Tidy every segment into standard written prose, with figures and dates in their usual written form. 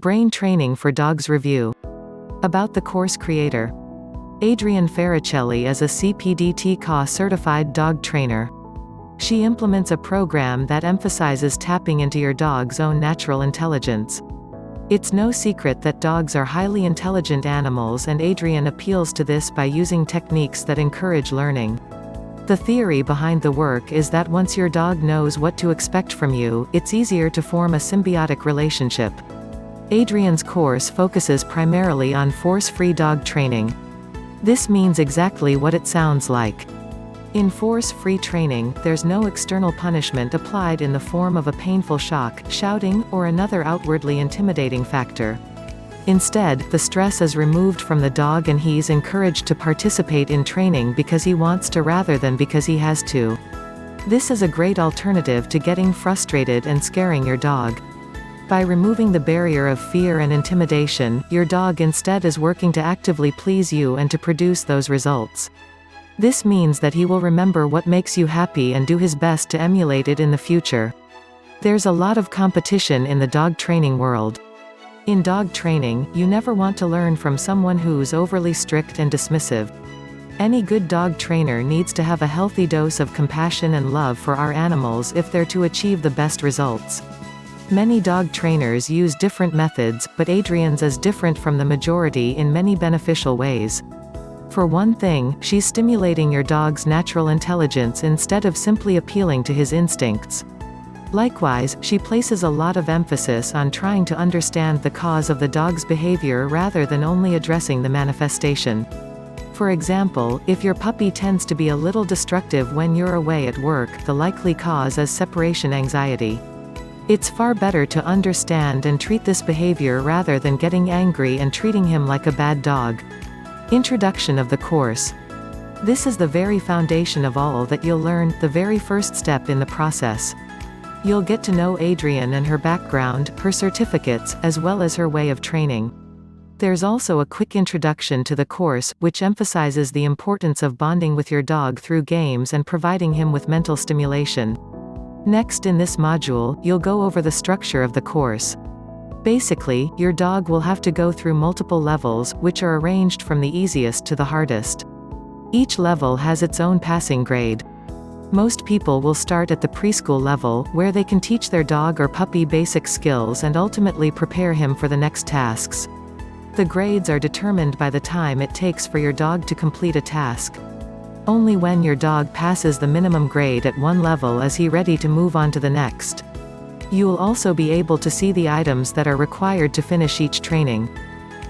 Brain Training for Dogs Review. About the course creator. Adrienne Farricelli is a CPDT-KA certified dog trainer. She implements a program that emphasizes tapping into your dog's own natural intelligence. It's no secret that dogs are highly intelligent animals, and Adrienne appeals to this by using techniques that encourage learning. The theory behind the work is that once your dog knows what to expect from you, it's easier to form a symbiotic relationship. Adrienne's course focuses primarily on force-free dog training. This means exactly what it sounds like. In force-free training, there's no external punishment applied in the form of a painful shock, shouting, or another outwardly intimidating factor. Instead, the stress is removed from the dog and he's encouraged to participate in training because he wants to rather than because he has to. This is a great alternative to getting frustrated and scaring your dog. By removing the barrier of fear and intimidation, your dog instead is working to actively please you and to produce those results. This means that he will remember what makes you happy and do his best to emulate it in the future. There's a lot of competition in the dog training world. In dog training, you never want to learn from someone who's overly strict and dismissive. Any good dog trainer needs to have a healthy dose of compassion and love for our animals if they're to achieve the best results. Many dog trainers use different methods, but Adrienne's is different from the majority in many beneficial ways. For one thing, she's stimulating your dog's natural intelligence instead of simply appealing to his instincts. Likewise, she places a lot of emphasis on trying to understand the cause of the dog's behavior rather than only addressing the manifestation. For example, if your puppy tends to be a little destructive when you're away at work, the likely cause is separation anxiety. It's far better to understand and treat this behavior rather than getting angry and treating him like a bad dog. Introduction of the course. This is the very foundation of all that you'll learn, the very first step in the process. You'll get to know Adrienne and her background, her certificates, as well as her way of training. There's also a quick introduction to the course, which emphasizes the importance of bonding with your dog through games and providing him with mental stimulation. Next, in this module, you'll go over the structure of the course. Basically, your dog will have to go through multiple levels, which are arranged from the easiest to the hardest. Each level has its own passing grade. Most people will start at the preschool level, where they can teach their dog or puppy basic skills and ultimately prepare him for the next tasks. The grades are determined by the time it takes for your dog to complete a task. Only when your dog passes the minimum grade at one level is he ready to move on to the next. You'll also be able to see the items that are required to finish each training.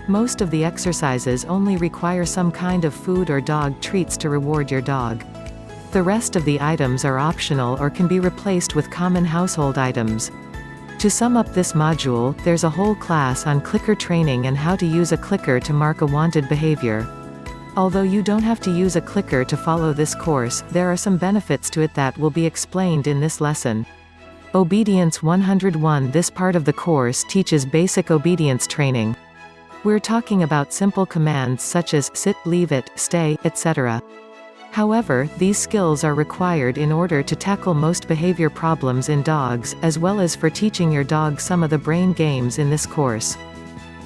Most of the exercises only require some kind of food or dog treats to reward your dog. The rest of the items are optional or can be replaced with common household items. To sum up this module, there's a whole class on clicker training and how to use a clicker to mark a wanted behavior. Although you don't have to use a clicker to follow this course, there are some benefits to it that will be explained in this lesson. Obedience 101. This part of the course teaches basic obedience training. We're talking about simple commands such as sit, leave it, stay, etc. However, these skills are required in order to tackle most behavior problems in dogs, as well as for teaching your dog some of the brain games in this course.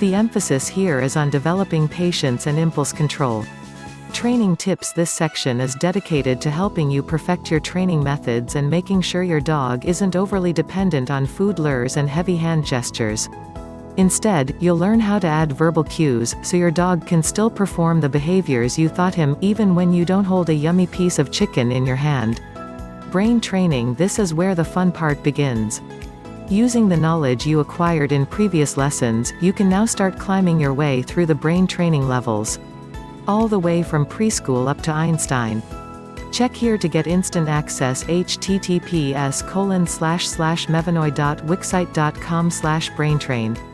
The emphasis here is on developing patience and impulse control. Training tips. This section is dedicated to helping you perfect your training methods and making sure your dog isn't overly dependent on food lures and heavy hand gestures. Instead, you'll learn how to add verbal cues, so your dog can still perform the behaviors you taught him, even when you don't hold a yummy piece of chicken in your hand. Brain training. This is where the fun part begins. Using the knowledge you acquired in previous lessons, you can now start climbing your way through the brain training levels. All the way from preschool up to Einstein. Check here to get instant access. https://mevanoy.wixsite.com/braintrain